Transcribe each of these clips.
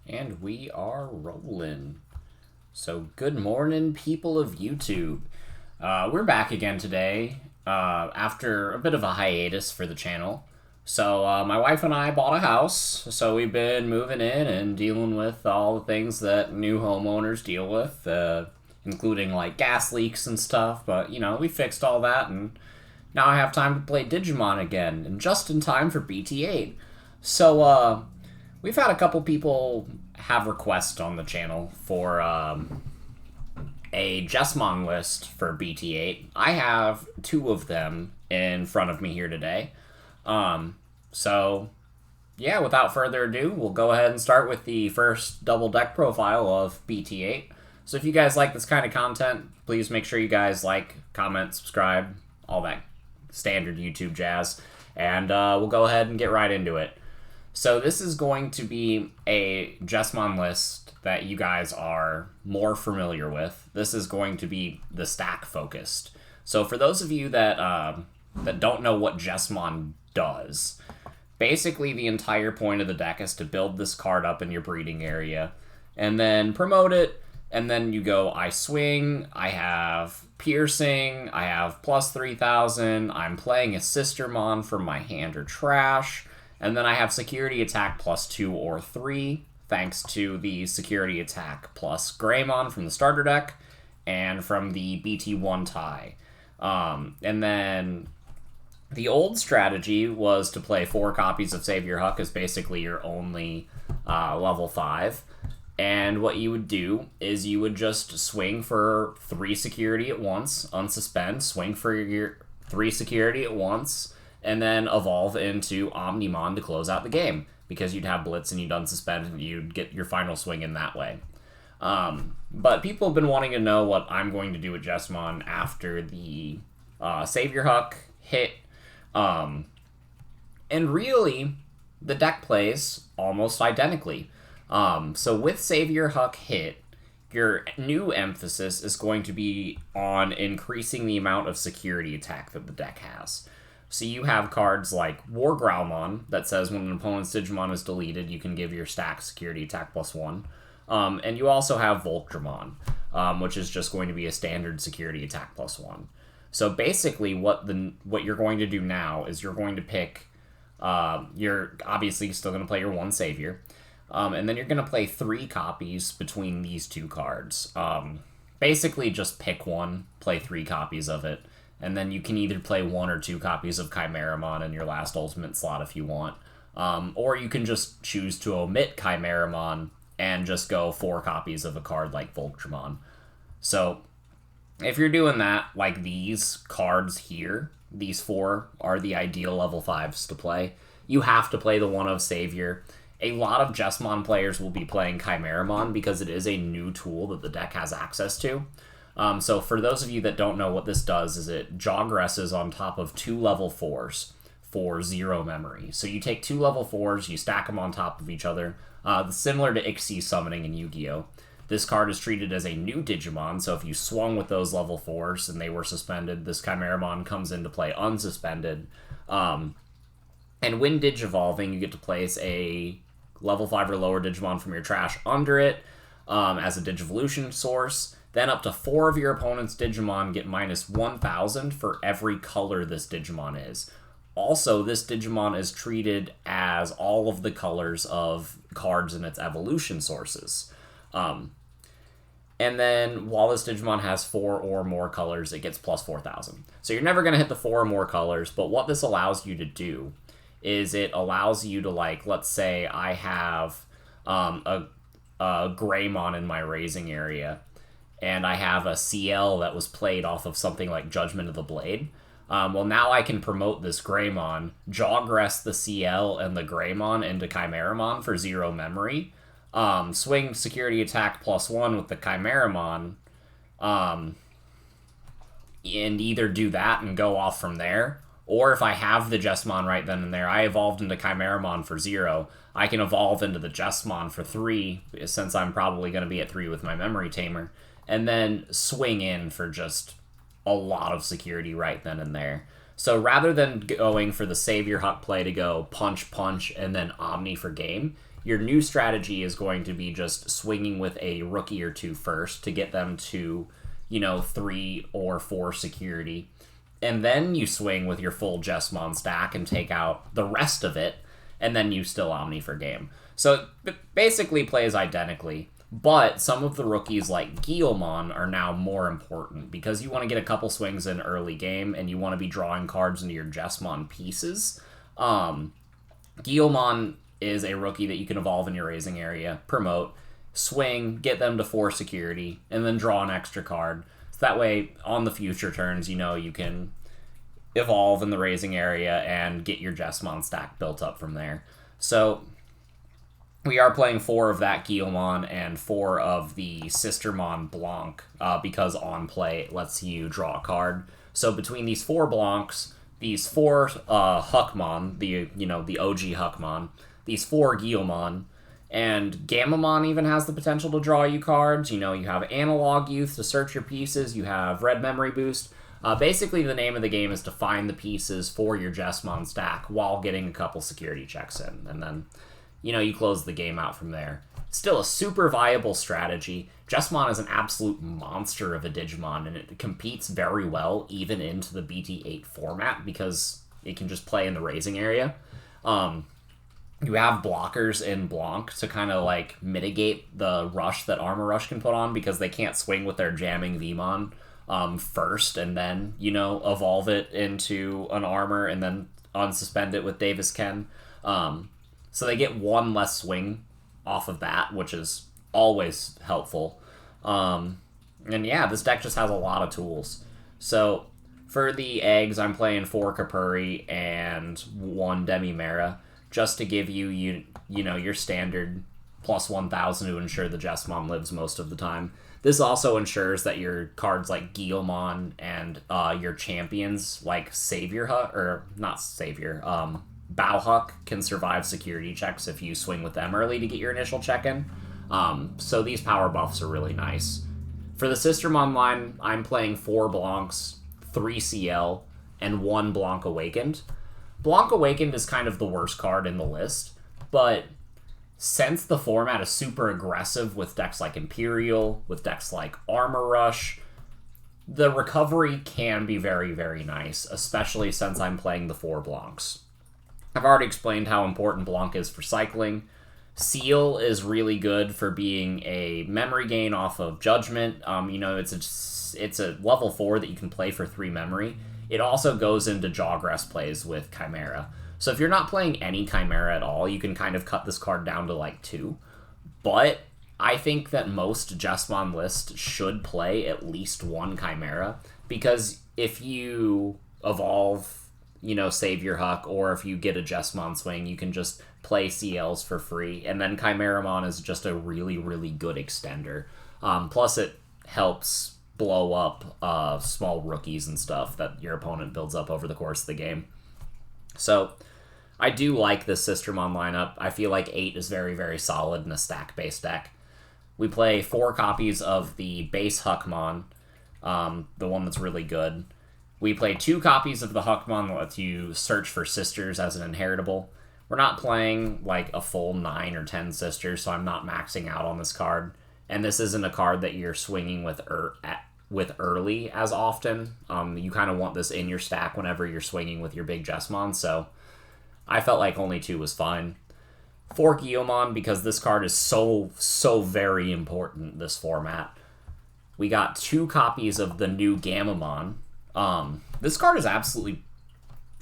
And we are rolling. So, good morning, people of YouTube. We're back again today after a bit of a hiatus for the channel. So, my wife and I bought a house, so we've been moving in and dealing with all the things that new homeowners deal with, including like gas leaks and stuff. But, we fixed all that, and now I have time to play Digimon again, and just in time for BT8. So, we've had a couple people have requests on the channel for a Jesmon list for BT8. I have two of them in front of me here today. So, yeah, without further ado, we'll go ahead and start with the first double deck profile of BT8. So if you guys like this kind of content, please make sure you guys like, comment, subscribe, all that standard YouTube jazz. And we'll go ahead and get right into it. So this is going to be a Jesmon list that you guys are more familiar with. This is going to be the stack focused. So for those of you that don't know what Jesmon does, basically the entire point of the deck is to build this card up in your breeding area and then promote it. And then you go, I swing, I have piercing, I have plus 3,000, I'm playing a Sistermon from my hand or trash. And then I have security attack plus 2 or 3, thanks to the security attack plus Greymon from the starter deck and from the BT1 tie. And then the old strategy was to play 4 copies of Savior Huck as basically your only level 5. And what you would do is you would just swing for 3 security at once, unsuspend, swing for your 3 security at once, and then evolve into Omnimon to close out the game, because you'd have Blitz and you'd unsuspend and you'd get your final swing in that way. But people have been wanting to know what I'm going to do with Jesmon after the Savior Huck hit. And really, the deck plays almost identically. So with Savior Huck hit, your new emphasis is going to be on increasing the amount of security attack that the deck has. So you have cards like War Growlmon that says when an opponent's Digimon is deleted, you can give your stack security attack plus 1. And you also have Voltramon, which is just going to be a standard security attack plus 1. So basically what you're going to do now is you're going to pick, you're obviously still going to play your 1 Savior, and then you're going to play 3 copies between these 2 cards. Basically just pick one, play 3 copies of it. And then you can either play 1 or 2 copies of Chimeramon in your last ultimate slot if you want. Or you can just choose to omit Chimeramon and just go 4 copies of a card like Voltramon. So, if you're doing that, like these cards here, these 4 are the ideal level 5s to play. You have to play the one of Savior. A lot of Jesmon players will be playing Chimeramon because it is a new tool that the deck has access to. So for those of you that don't know what this does is it jogresses on top of 2 level 4s for 0 memory. So you take 2 level 4s, you stack them on top of each other, similar to Ixie summoning in Yu-Gi-Oh! This card is treated as a new Digimon, so if you swung with those level 4s and they were suspended, this Chimeramon comes into play unsuspended. And when Digivolving, you get to place a level 5 or lower Digimon from your trash under it as a Digivolution source. Then up to 4 of your opponent's Digimon get minus 1,000 for every color this Digimon is. Also, this Digimon is treated as all of the colors of cards in its evolution sources. And then, while this Digimon has 4 or more colors, it gets plus 4,000. So you're never going to hit the 4 or more colors, but what this allows you to do is it allows you to, like, let's say I have a Greymon in my raising area, and I have a CL that was played off of something like Judgment of the Blade. Well, now I can promote this Greymon, jogress the CL and the Greymon into Chimeramon for 0 memory, swing security attack plus 1 with the Chimeramon, and either do that and go off from there, or if I have the Jesmon right then and there, I evolved into Chimeramon for 0, I can evolve into the Jesmon for 3, since I'm probably going to be at 3 with my Memory Tamer, and then swing in for just a lot of security right then and there. So rather than going for the Savior Huck play to go punch, punch, and then Omni for game, your new strategy is going to be just swinging with a rookie or two first to get them to, 3 or 4 security. And then you swing with your full Jesmon stack and take out the rest of it, and then you still Omni for game. So it basically plays identically. But some of the rookies like Guillemon are now more important because you want to get a couple swings in early game and you want to be drawing cards into your Jesmon pieces. Guillemon is a rookie that you can evolve in your raising area, promote, swing, get them to 4 security, and then draw an extra card. So that way, on the future turns, you can evolve in the raising area and get your Jesmon stack built up from there. So we are playing 4 of that Guillemon and 4 of the Sistermon Blanc because on play it lets you draw a card. So between these 4 Blancs, these 4 Huckmon, the OG Huckmon, these 4 Guillemon, and Gammamon even has the potential to draw you cards. You have Analog Youth to search your pieces. You have Red Memory Boost. Basically, the name of the game is to find the pieces for your Jesmon stack while getting a couple security checks in. And then you close the game out from there. Still a super viable strategy. Jesmon is an absolute monster of a Digimon, and it competes very well even into the BT8 format because it can just play in the raising area. You have blockers in Blanc to kind of mitigate the rush that Armor Rush can put on because they can't swing with their jamming Vmon first and then, evolve it into an armor and then unsuspend it with Davis Ken. So they get 1 less swing off of that, which is always helpful. And yeah, this deck just has a lot of tools. So for the eggs, I'm playing 4 Kapuri and 1 Demimera just to give you your standard plus 1,000 to ensure the Jesmon lives most of the time. This also ensures that your cards like Guillemon and your champions like Savior Huck, or not Savior, Bauhuck can survive security checks if you swing with them early to get your initial check-in. So these power buffs are really nice. For the Sistermon line, I'm playing 4 Blancs, 3 CL, and 1 Blanc Awakened. Blanc Awakened is kind of the worst card in the list, but since the format is super aggressive with decks like Imperial, with decks like Armor Rush, the recovery can be very, very nice, especially since I'm playing the 4 Blancs. I've already explained how important Blanc is for cycling. Seal is really good for being a memory gain off of Judgment. It's a level 4 that you can play for 3 memory. It also goes into Jawgrass plays with Chimera. So if you're not playing any Chimera at all, you can kind of cut this card down to 2. But I think that most Jesmon lists should play at least 1 Chimera, because if you evolve, Savior Huck, or if you get a Jesmon swing, you can just play CLs for free, and then Chimeramon is just a really, really good extender. Plus it helps blow up small rookies and stuff that your opponent builds up over the course of the game. So I do like this Sistermon lineup. I feel like 8 is very, very solid in a stack-based deck. We play 4 copies of the base Huckmon, the one that's really good. We play 2 copies of the Huckmon that lets you search for sisters as an inheritable. We're not playing a full 9 or 10 sisters, so I'm not maxing out on this card. And this isn't a card that you're swinging with early as often. You kind of want this in your stack whenever you're swinging with your big Jesmon, so I felt like only 2 was fine. 4 Guillemon, because this card is so very important this format. We got 2 copies of the new Gammamon. This card is absolutely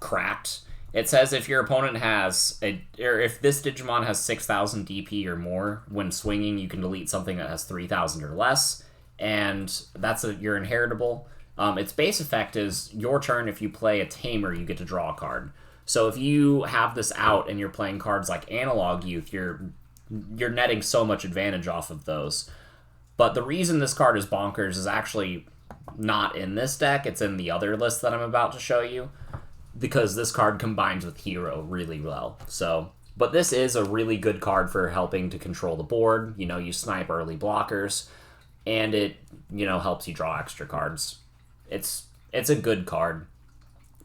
cracked. It says if your opponent has, or if this Digimon has 6,000 DP or more, when swinging, you can delete something that has 3,000 or less, and that's your inheritable. Its base effect is your turn. If you play a Tamer, you get to draw a card. So if you have this out and you're playing cards like Analog Youth, you're netting so much advantage off of those. But the reason this card is bonkers is actually not in this deck. It's in the other list that I'm about to show you, because this card combines with Hero really well. But this is a really good card for helping to control the board. You snipe early blockers, and it, helps you draw extra cards. It's a good card.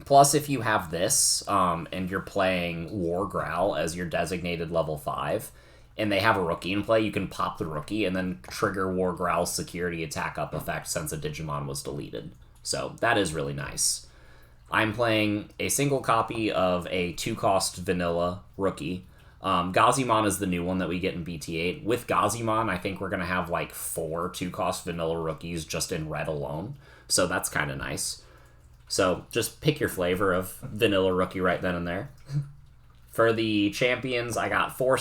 Plus, if you have this, and you're playing War Growl as your designated level 5, and they have a rookie in play, you can pop the rookie and then trigger War Growl's security attack up effect since a Digimon was deleted. So that is really nice. I'm playing a single copy of a 2-cost vanilla rookie. Gazimon is the new one that we get in BT8. With Gazimon, I think we're going to have like 4 2-cost vanilla rookies just in red alone. So that's kind of nice. So just pick your flavor of vanilla rookie right then and there. For the champions, I got 4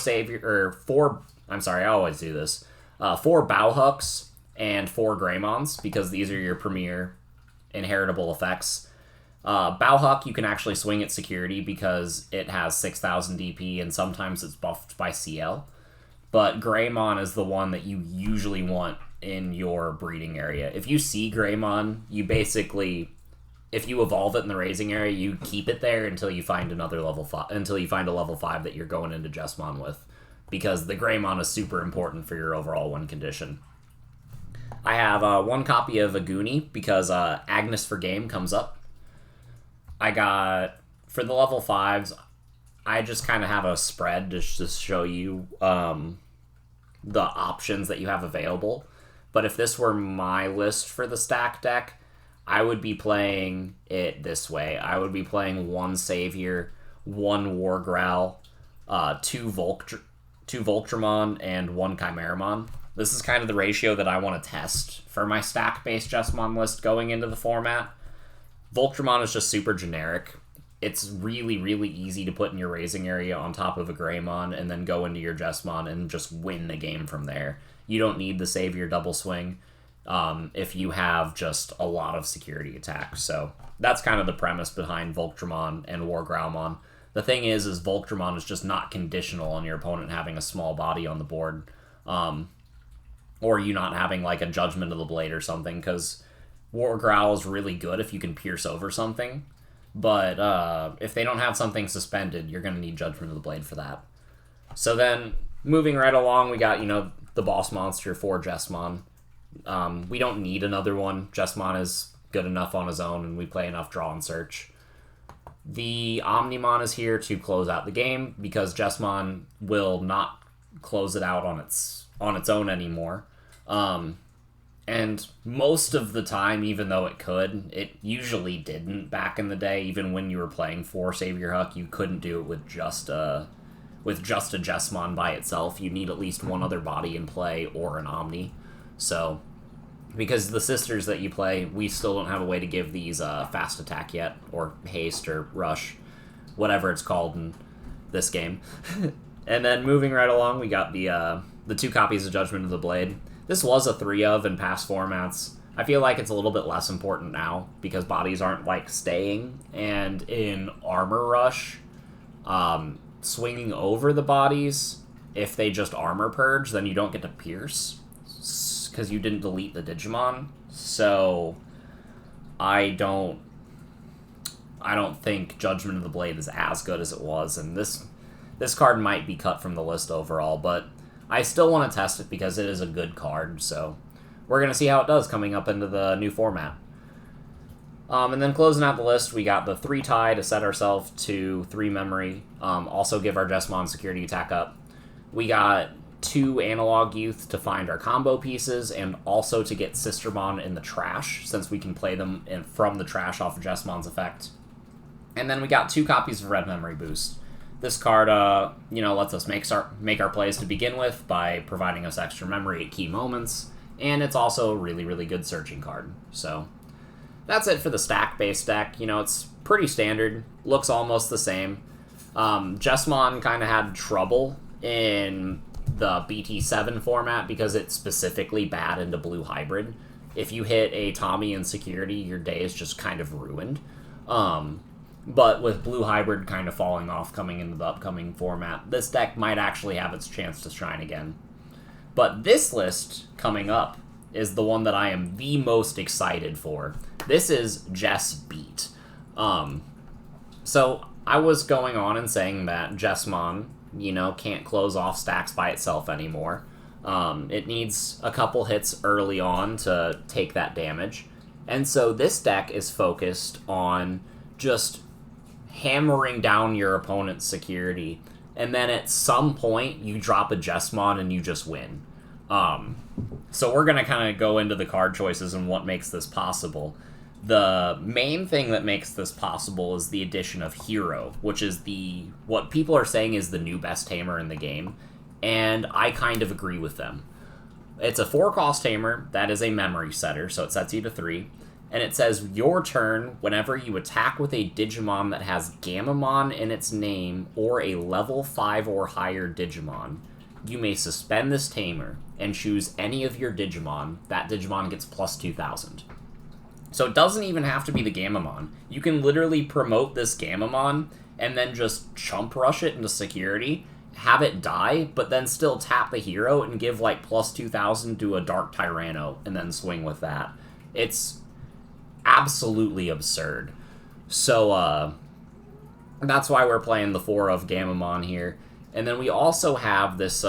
I always do this. 4 Bauhucks and 4 Greymons, because these are your premier inheritable effects. Bauhuck, you can actually swing at security because it has 6,000 DP and sometimes it's buffed by CL. But Greymon is the one that you usually want in your breeding area. If you see Greymon, you basically, if you evolve it in the raising area, you keep it there until you find another level 5, until you find a level 5 that you're going into Jesmon with, because the Greymon is super important for your overall win condition. I have 1 copy of Aguni because Agnes for Game comes up. I got, for the level 5s, I just kind of have a spread to show you the options that you have available. But if this were my list for the stack deck, I would be playing it this way. I would be playing 1 Savior, 1 War Growl, 2 Voltramon, and 1 Chimeramon. This is kind of the ratio that I want to test for my stack-based Jesmon list going into the format. Voltramon is just super generic. It's really, really easy to put in your raising area on top of a Greymon and then go into your Jesmon and just win the game from there. You don't need the Savior double swing if you have just a lot of security attacks. So that's kind of the premise behind Voltramon and War Growlmon. The thing is Voltramon is just not conditional on your opponent having a small body on the board, or you not having like a Judgment of the Blade or something, because War Growl is really good if you can pierce over something, but if they don't have something suspended, you're going to need Judgment of the Blade for that. So then, moving right along, we got, the boss monster for Jesmon. We don't need another one. Jesmon is good enough on his own, and we play enough draw and search. The Omnimon is here to close out the game, because Jesmon will not close it out on its own anymore. And most of the time, even though it could, it usually didn't back in the day. Even when you were playing for Savior Huck, you couldn't do it with just a Jesmon by itself. You need at least one other body in play or an Omni. So, because the sisters that you play, we still don't have a way to give these fast attack yet, or haste, or rush, whatever it's called in this game. And then moving right along, we got the 2 copies of Judgment of the Blade. This was a 3 of in past formats. I feel like it's a little bit less important now because bodies aren't like staying, and in Armor Rush, swinging over the bodies, if they just armor purge, then you don't get to pierce because you didn't delete the Digimon. So I don't think Judgment of the Blade is as good as it was, and this card might be cut from the list overall, but I still want to test it because it is a good card, so we're going to see how it does coming up into the new format. And then closing out the list, we got the 3 tie to set ourselves to 3 memory, also give our Jesmon security attack up. We got 2 analog youth to find our combo pieces, and also to get Sistermon in the trash, since we can play them from the trash off of Jesmon's effect. And then we got 2 copies of Red Memory Boost. This card, lets us make our plays to begin with by providing us extra memory at key moments, and it's also a really, really good searching card. So that's it for the stack-based deck. It's pretty standard, looks almost the same. Jesmon kind of had trouble in the BT7 format because it's specifically bad into Blue Hybrid. If you hit a Tommy in security, your day is just kind of ruined. But with Blue Hybrid kind of falling off coming into the upcoming format, this deck might actually have its chance to shine again. But this list coming up is the one that I am the most excited for. This is Jes-beat. So I was going on and saying that Jesmon, can't close off stacks by itself anymore. It needs a couple hits early on to take that damage. And so this deck is focused on just hammering down your opponent's security, and then at some point you drop a Jesmon and you just win. So we're going to kind of go into the card choices and what makes this possible. The main thing that makes this possible is the addition of Hero, which is what people are saying is the new best Tamer in the game, and I kind of agree with them. It's a 4-cost Tamer that is a memory setter, so it sets you to 3, and it says your turn whenever you attack with a Digimon that has Gamamon in its name or a level 5 or higher Digimon. You may suspend this Tamer and choose any of your Digimon. That Digimon gets plus 2,000. So it doesn't even have to be the Gamamon. You can literally promote this Gamamon and then just chump rush it into security, have it die, but then still tap the hero and give like plus 2,000 to a Dark Tyranno and then swing with that. It's absolutely absurd. So that's why we're playing the 4 of Gamamon here. And then we also have this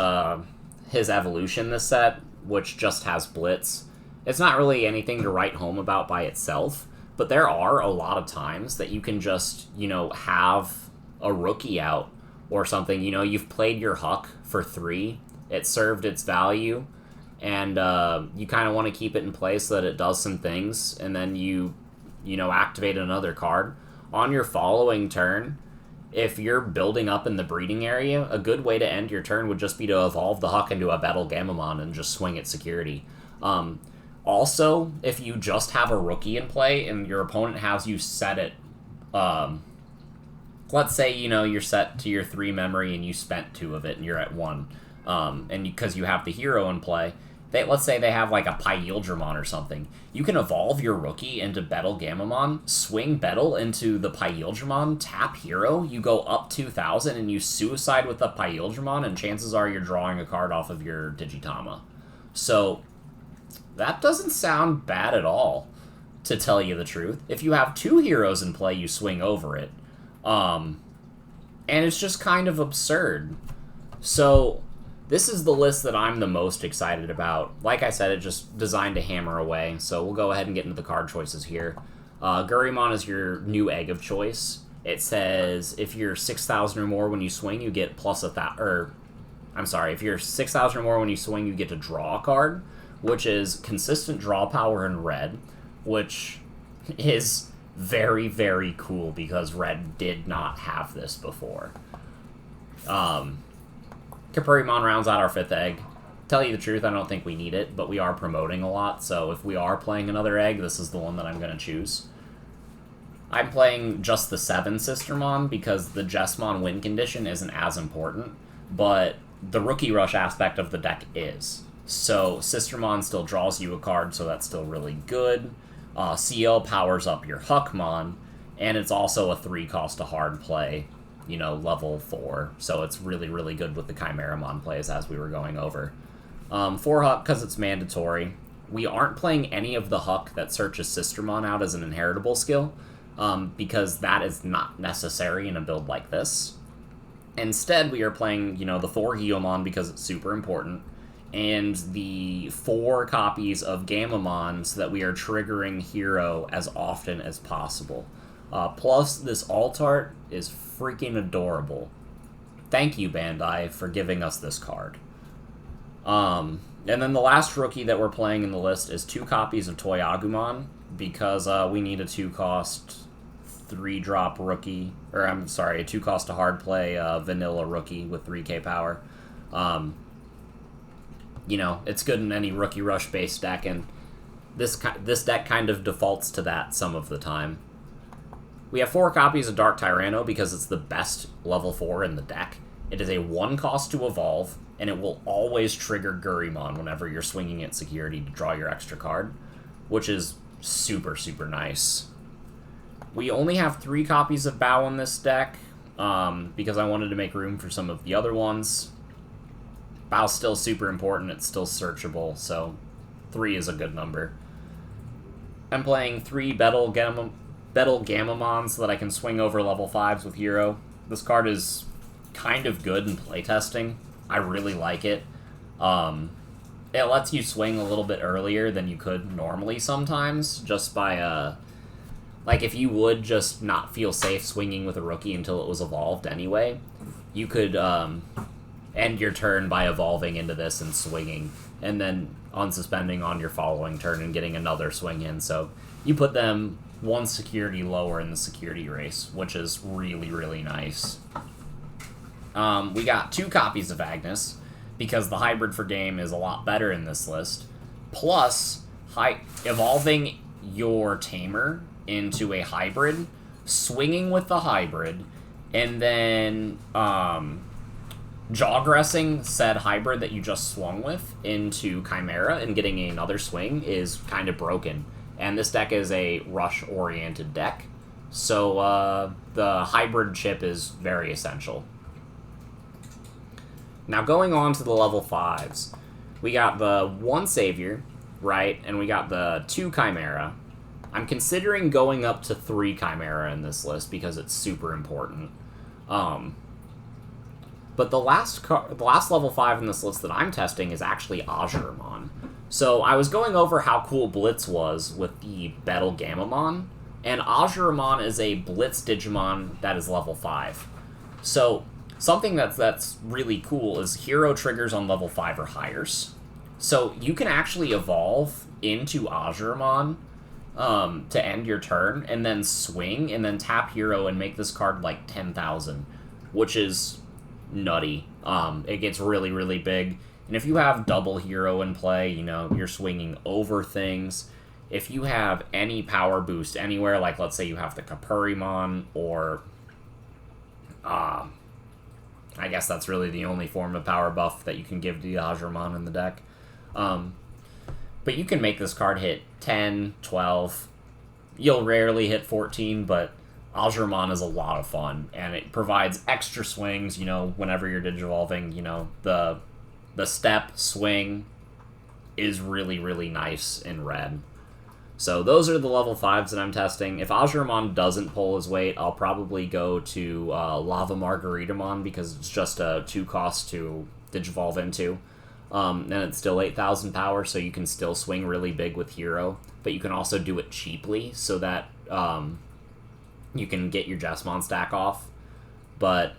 his evolution this set, which just has Blitz. It's not really anything to write home about by itself, but there are a lot of times that you can just, have a rookie out or something. You've played your Huck for 3, it served its value, and you kind of want to keep it in place so that it does some things, and then you activate another card. On your following turn, if you're building up in the breeding area, a good way to end your turn would just be to evolve the Huck into a Battle Gamamon and just swing at security. Also, if you just have a rookie in play and your opponent has you set it, let's say, you're set to your 3 memory and you spent 2 of it and you're at 1, and because you have the hero in play, let's say they have like a Pyildramon or something. You can evolve your rookie into Battle Gamamon, swing Battle into the Pyildramon, tap hero, you go up 2,000 and you suicide with the Pyildramon, and chances are you're drawing a card off of your Digitama. So that doesn't sound bad at all, to tell you the truth. If you have 2 heroes in play, you swing over it. And it's just kind of absurd. So this is the list that I'm the most excited about. Like I said, it's just designed to hammer away, so we'll go ahead and get into the card choices here. Gurimon is your new egg of choice. It says if you're 6,000 or more when you swing, you get plus 1,000, or I'm sorry, if you're 6,000 or more when you swing, you get to draw a card, which is consistent draw power in red, which is very, very cool because red did not have this before. Capurimon rounds out our 5th egg. Tell you the truth, I don't think we need it, but we are promoting a lot, so if we are playing another egg, this is the one that I'm going to choose. I'm playing just the 7 Sistermon because the Jesmon win condition isn't as important, but the Rookie Rush aspect of the deck is. So Sistermon still draws you a card, so that's still really good. CL powers up your Huckmon, and it's also a 3-cost to hard play, level 4. So it's really, really good with the Chimeramon plays, as we were going over. 4 Huck, because it's mandatory. We aren't playing any of the Huck that searches Sistermon out as an inheritable skill, because that is not necessary in a build like this. Instead, we are playing, the 4 Hyomon because it's super important, and the 4 copies of Gamamon so that we are triggering Hero as often as possible. Plus, this alt-art is freaking adorable. Thank you, Bandai, for giving us this card. And then the last rookie that we're playing in the list is 2 copies of Toy Agumon, because we need a 2-cost 3-drop rookie, or I'm sorry, a 2-cost to hard play vanilla rookie with 3k power. It's good in any Rookie Rush-based deck, and this deck kind of defaults to that some of the time. We have 4 copies of Dark Tyranno because it's the best level 4 in the deck. It is a 1-cost to evolve, and it will always trigger Gurimon whenever you're swinging at security to draw your extra card, which is super, super nice. We only have 3 copies of Bow in this deck, because I wanted to make room for some of the other ones. Bow's still super important, it's still searchable, so 3 is a good number. I'm playing 3 Battle Gamamon so that I can swing over level 5s with Hero. This card is kind of good in playtesting. I really like it. It lets you swing a little bit earlier than you could normally sometimes, just by Like, if you would just not feel safe swinging with a rookie until it was evolved anyway, you could end your turn by evolving into this and swinging, and then unsuspending on your following turn and getting another swing in. So you put them one security lower in the security race, which is really, really nice. We got 2 copies of Agnes, because the hybrid for game is a lot better in this list. Plus, evolving your Tamer into a hybrid, swinging with the hybrid, and then jawgressing said hybrid that you just swung with into Chimera and getting another swing is kind of broken. And this deck is a rush-oriented deck, so the hybrid chip is very essential. Now going on to the level 5s, we got the 1 Savior, right, and we got the 2 Chimera. I'm considering going up to 3 Chimera in this list because it's super important. But the last level 5 in this list that I'm testing is actually Azuramon. So I was going over how cool Blitz was with the Battle Gamamon, and Azuramon is a Blitz Digimon that is level 5. So something that's really cool is hero triggers on level 5 or higher. So you can actually evolve into Azuramon to end your turn, and then swing, and then tap hero and make this card like 10,000, which is nutty. It gets really, really big. And if you have double hero in play, you know, you're swinging over things. If you have any power boost anywhere, like let's say you have the Kapurimon, or I guess that's really the only form of power buff that you can give to the Azuramon in the deck. But you can make this card hit 10, 12. You'll rarely hit 14, but Azuramon is a lot of fun, and it provides extra swings, you know, whenever you're digivolving. You know, the step swing is really, really nice in red. So those are the level 5s that I'm testing. If Azuramon doesn't pull his weight, I'll probably go to Lava Margaritamon, because it's just a 2 cost to digivolve into. And it's still 8,000 power, so you can still swing really big with hero, but you can also do it cheaply so that you can get your Jesmon stack off. But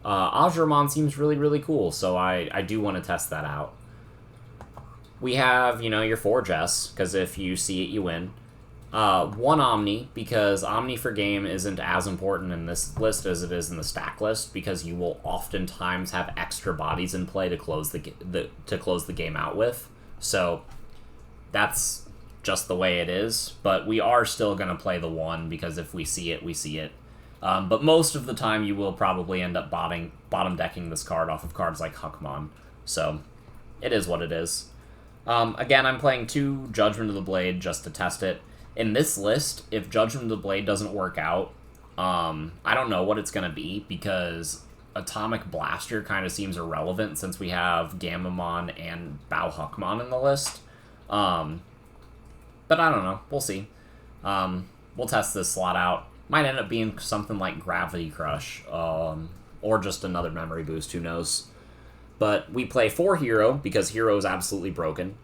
Azuramon seems really, really cool, so I do want to test that out. We have, you know, your 4 Jess, because if you see it, you win. 1 Omni, because Omni for game isn't as important in this list as it is in the stack list, because you will oftentimes have extra bodies in play to close the game out with. So that's just the way it is, but we are still going to play the 1, because if we see it, we see it. But most of the time you will probably end up bottom decking this card off of cards like Huckmon, so it is what it is. Again, I'm playing 2 Judgment of the Blade just to test it. In this list, if Judgment of the Blade doesn't work out, I don't know what it's going to be, because Atomic Blaster kind of seems irrelevant since we have Gamamon and Bao Huckmon in the list. But I don't know. We'll see. We'll test this slot out. Might end up being something like Gravity Crush, or just another memory boost, who knows. But we play 4 Hero, because Hero is absolutely broken.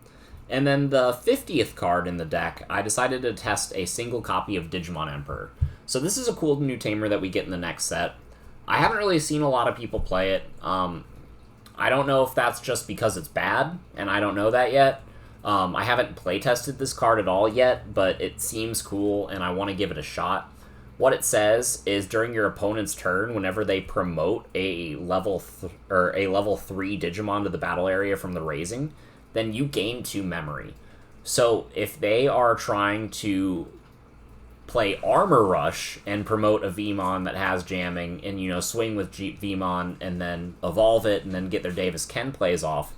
And then the 50th card in the deck, I decided to test a single copy of Digimon Emperor. So this is a cool new Tamer that we get in the next set. I haven't really seen a lot of people play it. I don't know if that's just because it's bad, and I don't know that yet. I haven't playtested this card at all yet, but it seems cool, and I want to give it a shot. What it says is during your opponent's turn, whenever they promote a level 3 Digimon to the battle area from the raising, then you gain 2 memory. So if they are trying to play Armor Rush and promote a Vmon that has jamming, and, you know, swing with Vmon and then evolve it and then get their Davis Ken plays off,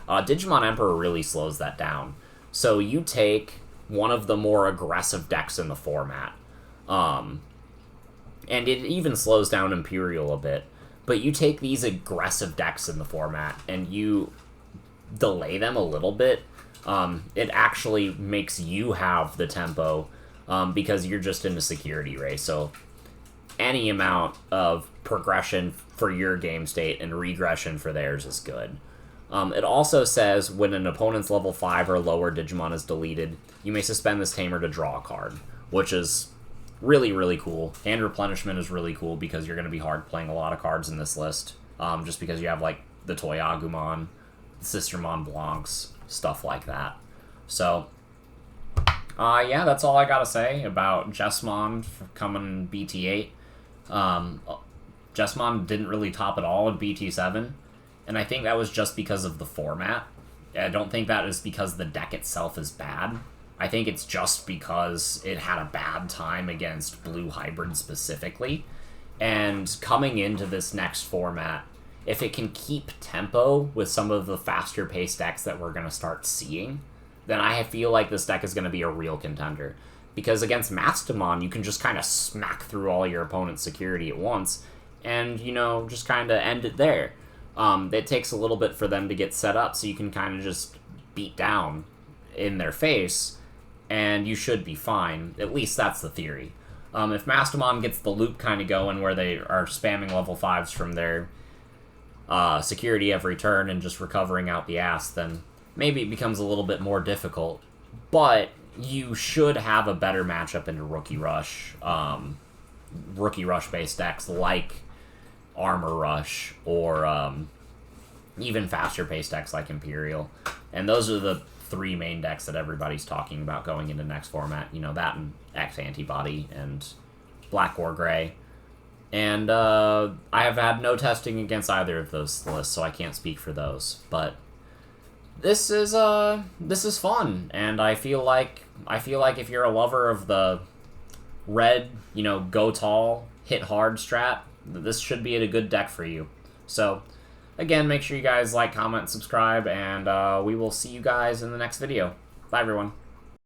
Digimon Emperor really slows that down. So you take one of the more aggressive decks in the format. And it even slows down Imperial a bit. But you take these aggressive decks in the format and you delay them a little bit. It actually makes you have the tempo, because you're just in a security race. So any amount of progression for your game state and regression for theirs is good. It also says when an opponent's level 5 or lower Digimon is deleted, you may suspend this Tamer to draw a card, which is really, really cool. And replenishment is really cool because you're going to be hard playing a lot of cards in this list. Just because you have, like, the Toy Agumon, Sister Mont Blancs, stuff like that. So, yeah, that's all I gotta say about Jesmon coming BT8. Jesmon didn't really top at all in BT7, and I think that was just because of the format. I don't think that is because the deck itself is bad. I think it's just because it had a bad time against Blue Hybrid specifically. And coming into this next format, if it can keep tempo with some of the faster paced decks that we're going to start seeing, then I feel like this deck is going to be a real contender. Because against Mastamon, you can just kind of smack through all your opponent's security at once, and, you know, just kind of end it there. It takes a little bit for them to get set up, so you can kind of just beat down in their face, and you should be fine. At least that's the theory. If Mastamon gets the loop kind of going where they are spamming level 5s from their security every turn and just recovering out the ass, then maybe it becomes a little bit more difficult. But you should have a better matchup into Rookie Rush based decks like Armor Rush, or even faster paced decks like Imperial. And those are the 3 main decks that everybody's talking about going into next format. You know, that and X Antibody and Black or Gray. And I have had no testing against either of those lists, so I can't speak for those. But this is fun, and I feel like if you're a lover of the red, you know, go tall, hit hard strat, this should be a good deck for you. So, again, make sure you guys like, comment, subscribe, and we will see you guys in the next video. Bye, everyone.